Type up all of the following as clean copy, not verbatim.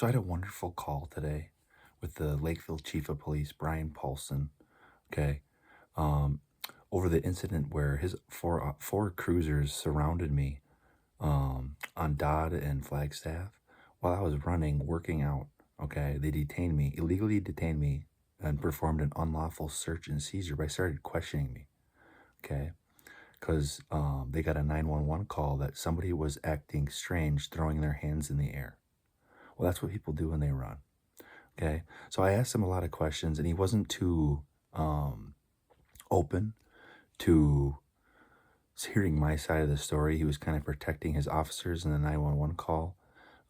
So I had a wonderful call today with the Lakeville Chief of Police, Brian Paulson. Okay, um, over the incident where his four cruisers surrounded me on Dodd and Flagstaff while I was running, working out. Okay, they detained me, illegally detained me, and performed an unlawful search and seizure by started questioning me. Okay, because they got a 911 call that somebody was acting strange, throwing their hands in the air. Well, that's what people do when they run. Okay. So I asked him a lot of questions and he wasn't too open to hearing my side of the story. He was kind of protecting his officers in the 911 call.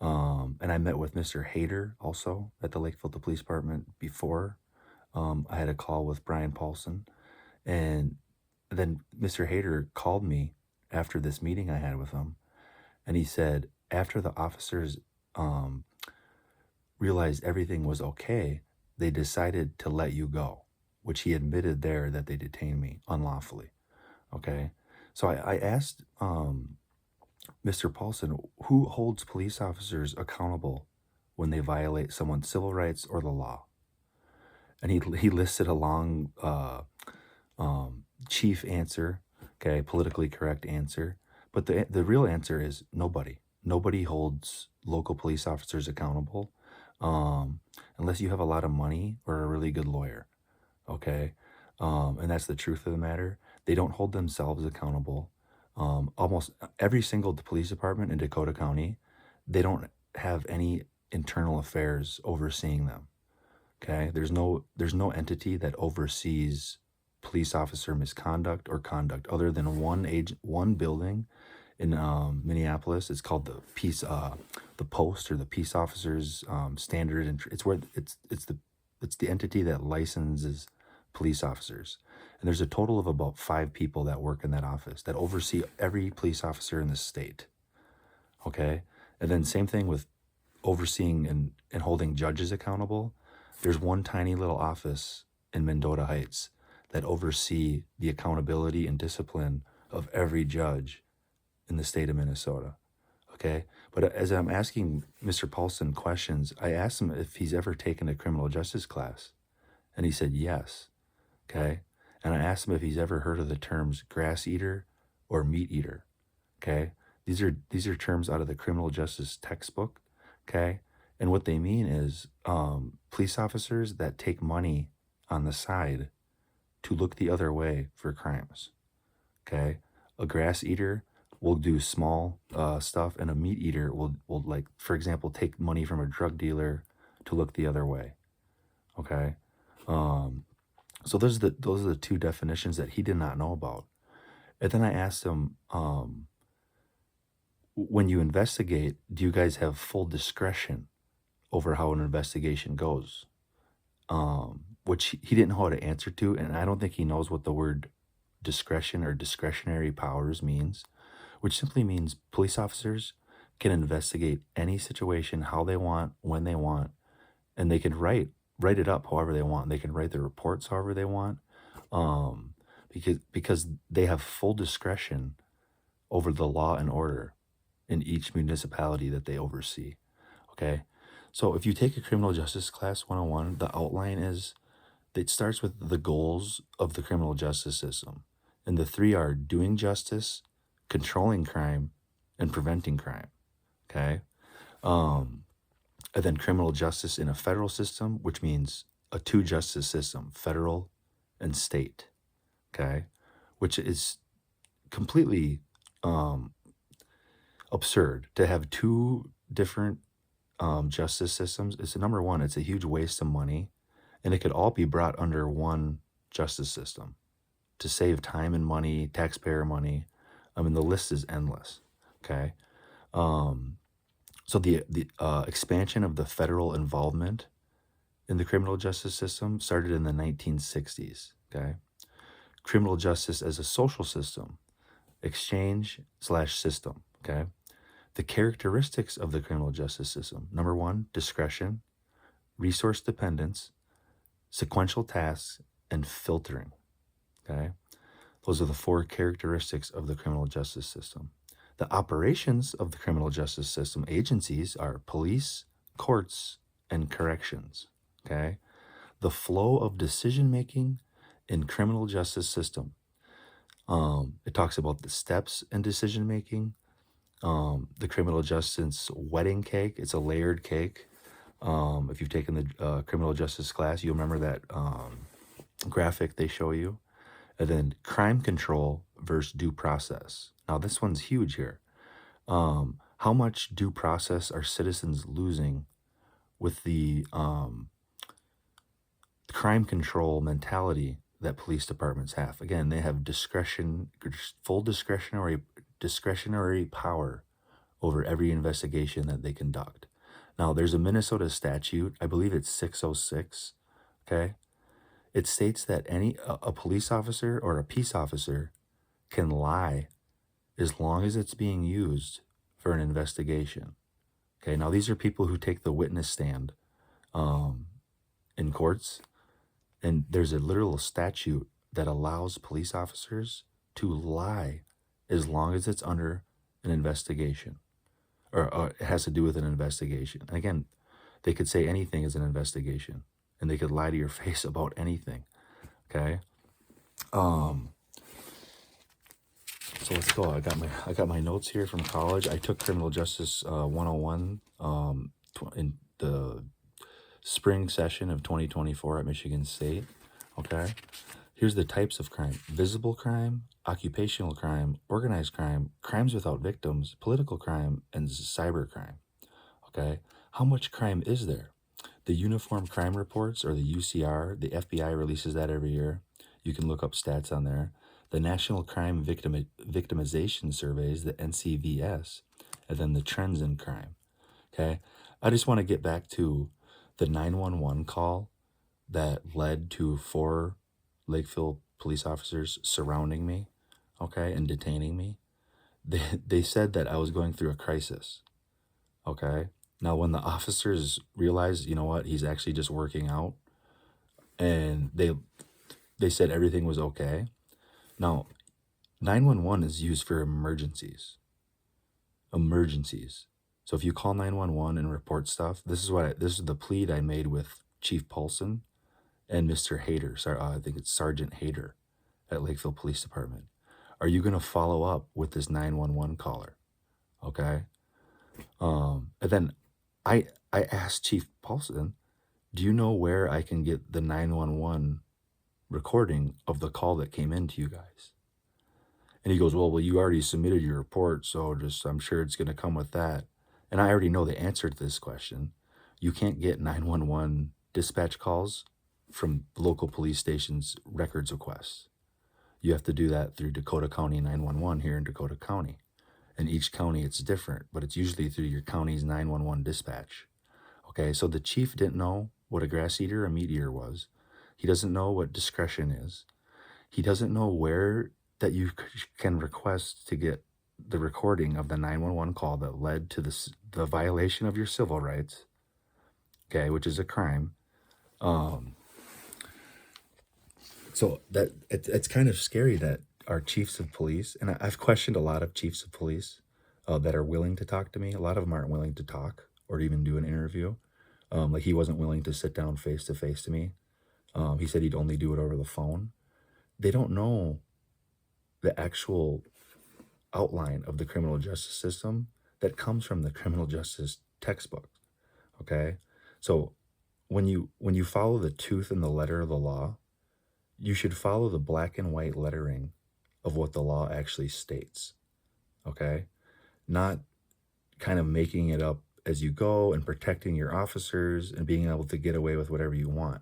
And I met with Mr. Hayter also at the Lakeville Police Department before I had a call with Brian Paulson. And then Mr. Hayter called me after this meeting I had with him. And he said, after the officers realized everything was okay, they decided to let you go, which he admitted there that they detained me unlawfully. Okay. So I asked Mr. Paulson, who holds police officers accountable when they violate someone's civil rights or the law? And he listed a long chief answer, okay, politically correct answer. But the real answer is nobody. Nobody holds local police officers accountable unless you have a lot of money or a really good lawyer, okay? And that's the truth of the matter. They don't hold themselves accountable. Almost every single police department in Dakota County, they don't have any internal affairs overseeing them. Okay, there's no entity that oversees police officer misconduct or conduct other than one building in Minneapolis. It's called the Post or the Peace Officers Standard, and it's where it's the entity that licenses police officers. And there's a total of about 5 people that work in that office that oversee every police officer in the state. Okay, and then same thing with overseeing and holding judges accountable. There's one tiny little office in Mendota Heights that oversee the accountability and discipline of every judge in the state of Minnesota. Okay. But as I'm asking Mr. Paulson questions, I asked him if he's ever taken a criminal justice class. And he said yes. Okay. And I asked him if he's ever heard of the terms grass eater or meat eater. Okay. These are terms out of the criminal justice textbook. Okay. And what they mean is police officers that take money on the side to look the other way for crimes. Okay. A grass eater will do small stuff, and a meat eater will, like, for example, take money from a drug dealer to look the other way. Okay. So those are the two definitions that he did not know about. And then I asked him, when you investigate, do you guys have full discretion over how an investigation goes? Which he didn't know how to answer to, and I don't think he knows what the word discretion or discretionary powers means, which simply means police officers can investigate any situation how they want, when they want, and they can write it up however they want. They can write their reports however they want, because they have full discretion over the law and order in each municipality that they oversee. Okay, so if you take a criminal justice class 101, the outline is it starts with the goals of the criminal justice system, and the 3 are doing justice, controlling crime, and preventing crime. Okay. And then criminal justice in a federal system, which means a 2 justice system, federal and state. Okay. Which is completely absurd to have 2 different justice systems. It's number one, it's a huge waste of money, and it could all be brought under one justice system to save time and money, taxpayer money. I mean, the list is endless. Okay. So the expansion of the federal involvement in the criminal justice system started in the 1960s. Okay. Criminal justice as a social system, exchange/system. Okay. The characteristics of the criminal justice system: number one, discretion; resource dependence; sequential tasks; and filtering. Okay. Those are the 4 characteristics of the criminal justice system. The operations of the criminal justice system agencies are police, courts and corrections. Okay, the flow of decision making in criminal justice system. It talks about the steps in decision making. The criminal justice wedding cake. It's a layered cake. If you've taken the criminal justice class, you'll remember that graphic they show you. And then crime control versus due process. Now this one's huge here. How much due process are citizens losing with the crime control mentality that police departments have? Again, they have full discretionary power over every investigation that they conduct. Now, there's a Minnesota statute, I believe it's 606, okay? It states that a police officer or a peace officer can lie as long as it's being used for an investigation. Okay, now these are people who take the witness stand in courts, and there's a literal statute that allows police officers to lie as long as it's under an investigation, or it has to do with an investigation. And again, they could say anything is an investigation, and they could lie to your face about anything. Okay. So let's go. I got my notes here from college. I took Criminal Justice 101 in the spring session of 2024 at Michigan State. Okay. Here's the types of crime: visible crime, occupational crime, organized crime, crimes without victims, political crime, and cyber crime. Okay. How much crime is there? The Uniform Crime Reports, or the UCR, the FBI releases that every year. You can look up stats on there. The National Crime Victimization Surveys, the NCVS, and then the trends in crime. Okay. I just want to get back to the 911 call that led to 4 Lakeville police officers surrounding me, okay, and detaining me. They said that I was going through a crisis, okay? Now, when the officers realized, you know what, he's actually just working out, and they said everything was okay. Now, 911 is used for emergencies. So if you call 911 and report stuff, this is the plea I made with Chief Paulson and Mr. Hayter. I think it's Sergeant Hayter at Lakeville Police Department. Are you going to follow up with this 911 caller? Okay. And then I asked Chief Paulson, do you know where I can get the 911 recording of the call that came in to you guys? And he goes, well, you already submitted your report, so I'm sure it's going to come with that. And I already know the answer to this question. You can't get 911 dispatch calls from local police stations' records requests. You have to do that through Dakota County 911 here in Dakota County. In each county, it's different, but it's usually through your county's 911 dispatch. Okay, so the chief didn't know what a grass eater or meat eater was. He doesn't know what discretion is. He doesn't know where that you can request to get the recording of the 911 call that led to the violation of your civil rights, okay, which is a crime. So that it's kind of scary that our chiefs of police, and I've questioned a lot of chiefs of police that are willing to talk to me. A lot of them aren't willing to talk or even do an interview. Like he wasn't willing to sit down face to face to me. He said he'd only do it over the phone. They don't know the actual outline of the criminal justice system that comes from the criminal justice textbook. Okay, so when you follow the tooth and the letter of the law, you should follow the black and white lettering of what the law actually states. Okay, not kind of making it up as you go and protecting your officers and being able to get away with whatever you want.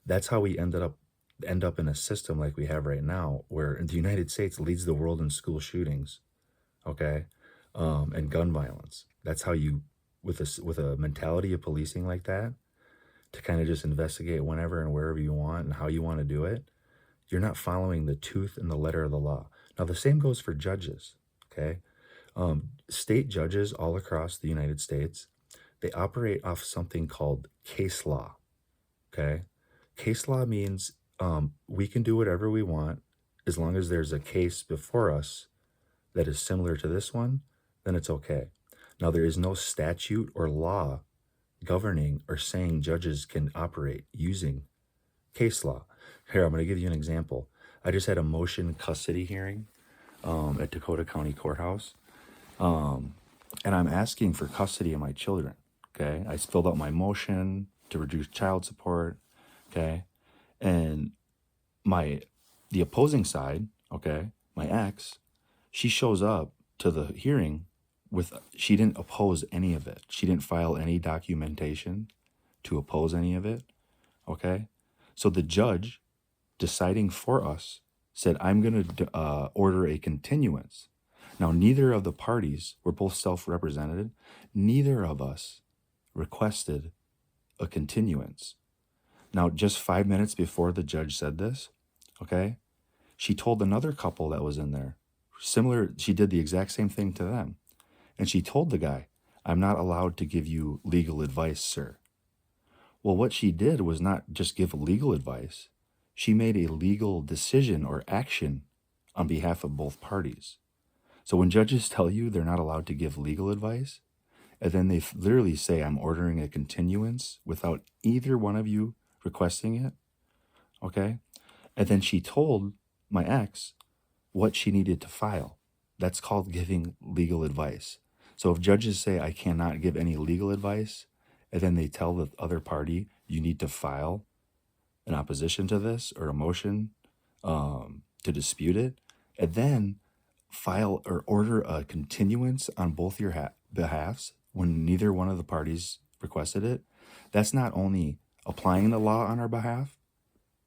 That's how we end up in a system like we have right now, where the United States leads the world in school shootings, okay, and gun violence. That's how you, with a mentality of policing like that, to kind of just investigate whenever and wherever you want and how you want to do it, you're not following the tooth and the letter of the law. Now, the same goes for judges, okay? State judges all across the United States, they operate off something called case law, okay? Case law means we can do whatever we want as long as there's a case before us that is similar to this one, then it's okay. Now, there is no statute or law governing or saying judges can operate using case law. Here, I'm going to give you an example. I just had a motion custody hearing at Dakota County Courthouse, and I'm asking for custody of my children. Okay, I filled out my motion to reduce child support. Okay, and the opposing side, okay, my ex, she shows up to the hearing she didn't oppose any of it. She didn't file any documentation to oppose any of it. Okay, so the judge deciding for us said, I'm going to order a continuance. Now, neither of the parties were both self-represented. Neither of us requested a continuance. Now, just 5 minutes before the judge said this, okay, she told another couple that was in there, she did the exact same thing to them. And she told the guy, I'm not allowed to give you legal advice, sir. Well, what she did was not just give legal advice. She made a legal decision or action on behalf of both parties. So when judges tell you they're not allowed to give legal advice, and then they literally say, I'm ordering a continuance without either one of you requesting it, okay? And then she told my ex what she needed to file. That's called giving legal advice. So if judges say, I cannot give any legal advice, and then they tell the other party, you need to file an opposition to this or a motion to dispute it, and then file or order a continuance on both your behalves when neither one of the parties requested it, that's not only applying the law on our behalf,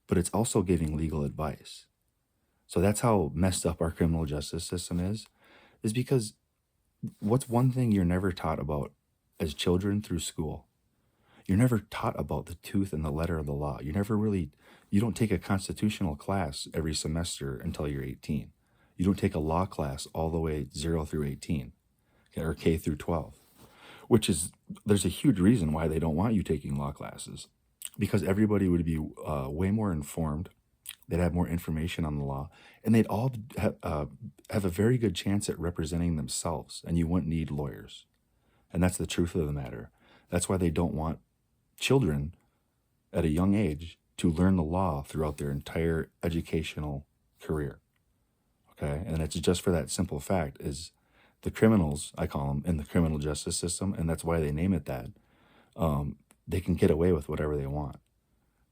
but it's also giving legal advice. So that's how messed up our criminal justice system is because what's one thing you're never taught about as children through school? You're never taught about the tooth and the letter of the law. You don't take a constitutional class every semester until you're 18. You don't take a law class all the way 0 through 18, okay, or K through 12, there's a huge reason why they don't want you taking law classes, because everybody would be way more informed. They'd have more information on the law, and they'd all have a very good chance at representing themselves, and you wouldn't need lawyers. And that's the truth of the matter. That's why they don't want children at a young age to learn the law throughout their entire educational career. Okay, and it's just for that simple fact is the criminals, I call them, in the criminal justice system, and that's why they name it that, they can get away with whatever they want.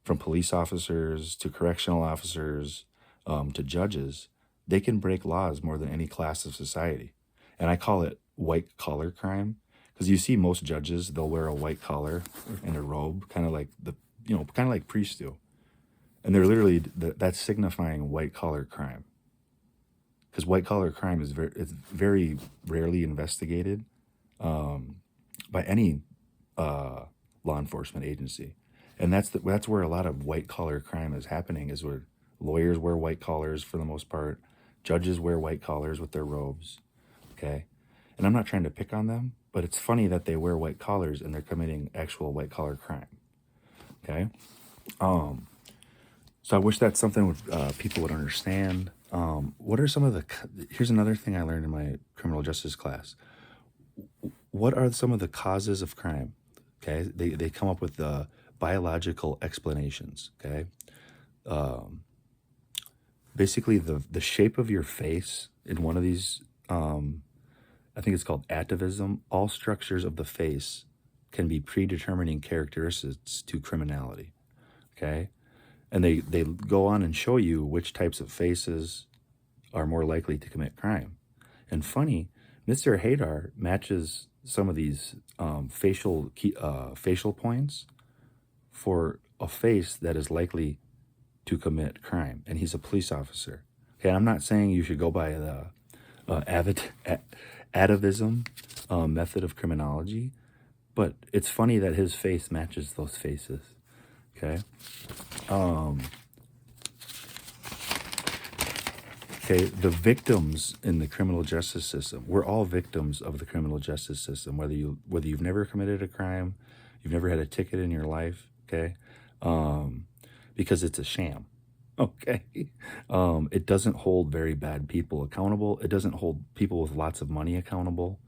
From police officers to correctional officers to judges, they can break laws more than any class of society. And I call it white collar crime, because you see most judges, they'll wear a white collar and a robe, kind of like priests do. And they're literally, that's signifying white collar crime. Because white collar crime is very rarely investigated by any law enforcement agency. And that's where a lot of white collar crime is happening, is where lawyers wear white collars for the most part. Judges wear white collars with their robes. Okay. And I'm not trying to pick on them, but it's funny that they wear white collars and they're committing actual white collar crime. Okay. So I wish that's something people would understand. What are some of here's another thing I learned in my criminal justice class. What are some of the causes of crime? Okay. They come up with the biological explanations. Okay. Basically the shape of your face in one of these, I think it's called atavism. All structures of the face can be predetermining characteristics to criminality. Okay. And they go on and show you which types of faces are more likely to commit crime. And funny, Mr. Haydar matches some of these facial points for a face that is likely to commit crime. And he's a police officer. Okay, I'm not saying you should go by the atavism method of criminology, but it's funny that his face matches those faces. Okay. Okay, the victims in the criminal justice system, we're all victims of the criminal justice system, whether you've never committed a crime, you've never had a ticket in your life, okay? Because it's a sham, okay? It doesn't hold very bad people accountable. It doesn't hold people with lots of money accountable,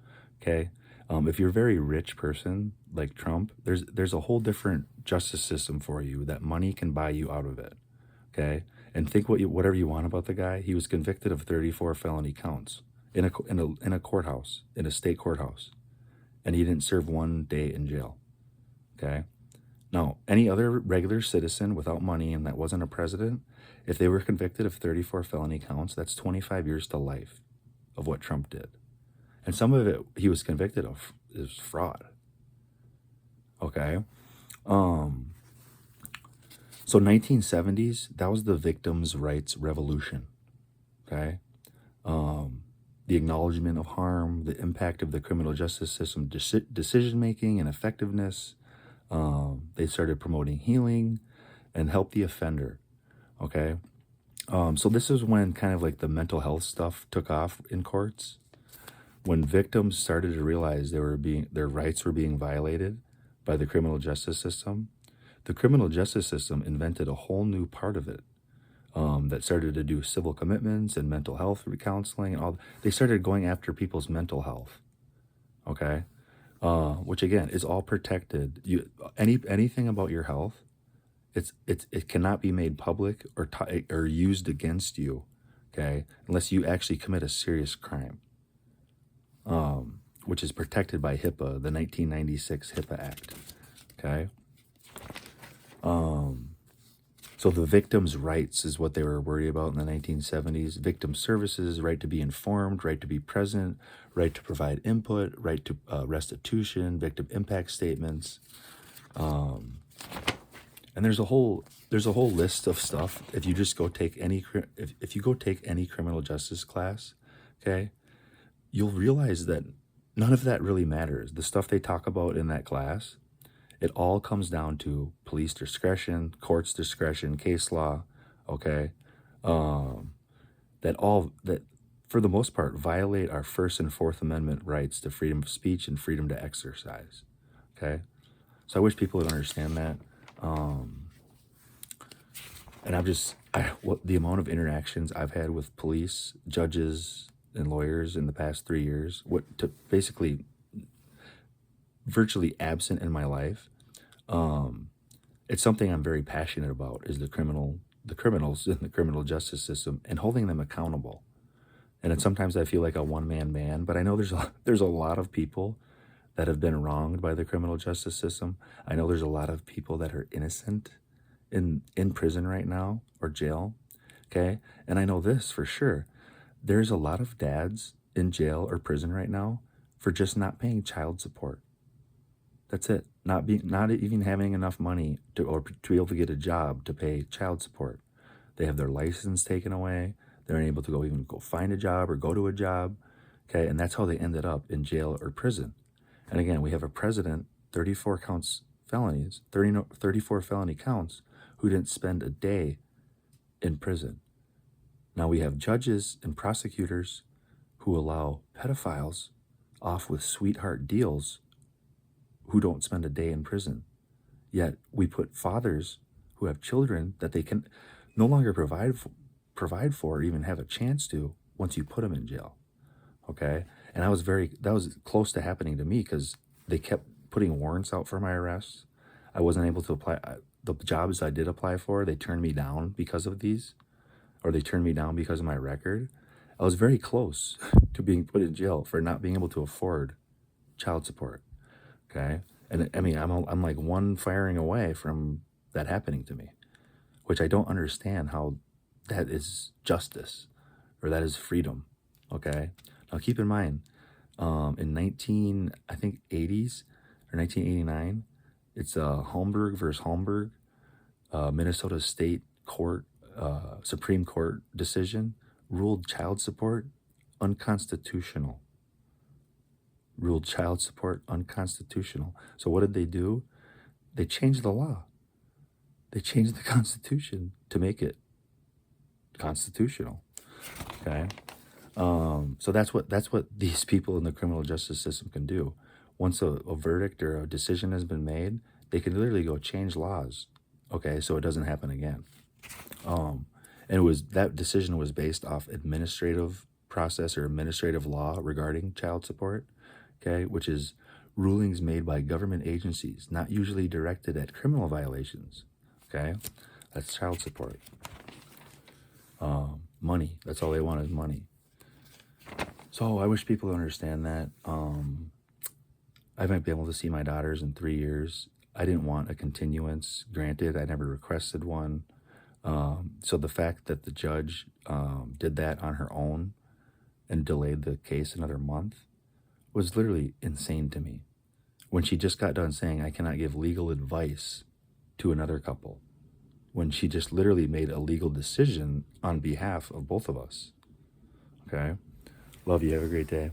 okay? If you're a very rich person like Trump, there's a whole different justice system for you that money can buy you out of it. Okay, and think whatever you want about the guy. He was convicted of 34 felony counts in a courthouse, in a state courthouse, and he didn't serve 1 day in jail. Okay, now any other regular citizen without money and that wasn't a president, if they were convicted of 34 felony counts, that's 25 years to life of what Trump did. And some of it he was convicted of is fraud. Okay. Um, so 1970s, that was the victims' rights revolution. Okay. The acknowledgement of harm, the impact of the criminal justice system, decision making and effectiveness. They started promoting healing and help the offender. Okay. So this is when kind of like the mental health stuff took off in courts. When victims started to realize their rights were being violated by the criminal justice system, the criminal justice system invented a whole new part of it that started to do civil commitments and mental health counseling and all. They started going after people's mental health. Okay, which again is all protected. Anything about your health, it cannot be made public or used against you. Okay, unless you actually commit a serious crime. Which is protected by HIPAA, the 1996 HIPAA Act. Okay. So the victims' rights is what they were worried about in the 1970s. Victim services, right to be informed, right to be present, right to provide input, right to restitution, victim impact statements, and there's a whole list of stuff. If you just go take if you go take any criminal justice class, okay, you'll realize that none of that really matters. The stuff they talk about in that class, it all comes down to police discretion, courts discretion, case law, okay? That for the most part violate our First and Fourth Amendment rights to freedom of speech and freedom to exercise, okay? So I wish people would understand that. And the amount of interactions I've had with police, judges, and lawyers in the past 3 years, basically virtually absent in my life. It's something I'm very passionate about, is the criminals in the criminal justice system and holding them accountable. And sometimes I feel like a one-man band, but I know there's a lot of people that have been wronged by the criminal justice system. I know there's a lot of people that are innocent in prison right now or jail. Okay. And I know this for sure. There's a lot of dads in jail or prison right now for just not paying child support. That's it. Not even having enough money to be able to get a job to pay child support. They have their license taken away. They're unable to even go find a job or go to a job. Okay. And that's how they ended up in jail or prison. And again, we have a president, 34 felony counts, who didn't spend a day in prison. Now we have judges and prosecutors who allow pedophiles off with sweetheart deals who don't spend a day in prison. Yet we put fathers who have children that they can no longer provide for or even have a chance to once you put them in jail. Okay? And that was close to happening to me because they kept putting warrants out for my arrests. I wasn't able to apply. The jobs I did apply for, they turned me down because of these, or they turned me down because of my record. I was very close to being put in jail for not being able to afford child support. Okay. And I mean, I'm like one firing away from that happening to me, which I don't understand how that is justice or that is freedom. Okay. Now keep in mind, in 80s or 1989, it's Holmberg versus Holmberg, Minnesota State Court, Supreme Court decision ruled child support unconstitutional. Ruled child support unconstitutional. So what did they do? They changed the law. They changed the Constitution to make it constitutional. Okay. So that's what these people in the criminal justice system can do. Once a verdict or a decision has been made, they can literally go change laws. Okay, so it doesn't happen again. And that decision was based off administrative process or administrative law regarding child support. okay, which is rulings made by government agencies, not usually directed at criminal violations, okay? That's child support. Money, that's all they want is money. So I wish people understand that. I might be able to see my daughters in 3 years. I didn't want a continuance granted. I never requested one. So the fact that the judge did that on her own and delayed the case another month was literally insane to me. When she just got done saying, I cannot give legal advice to another couple, when she just literally made a legal decision on behalf of both of us. Okay? Love you. Have a great day.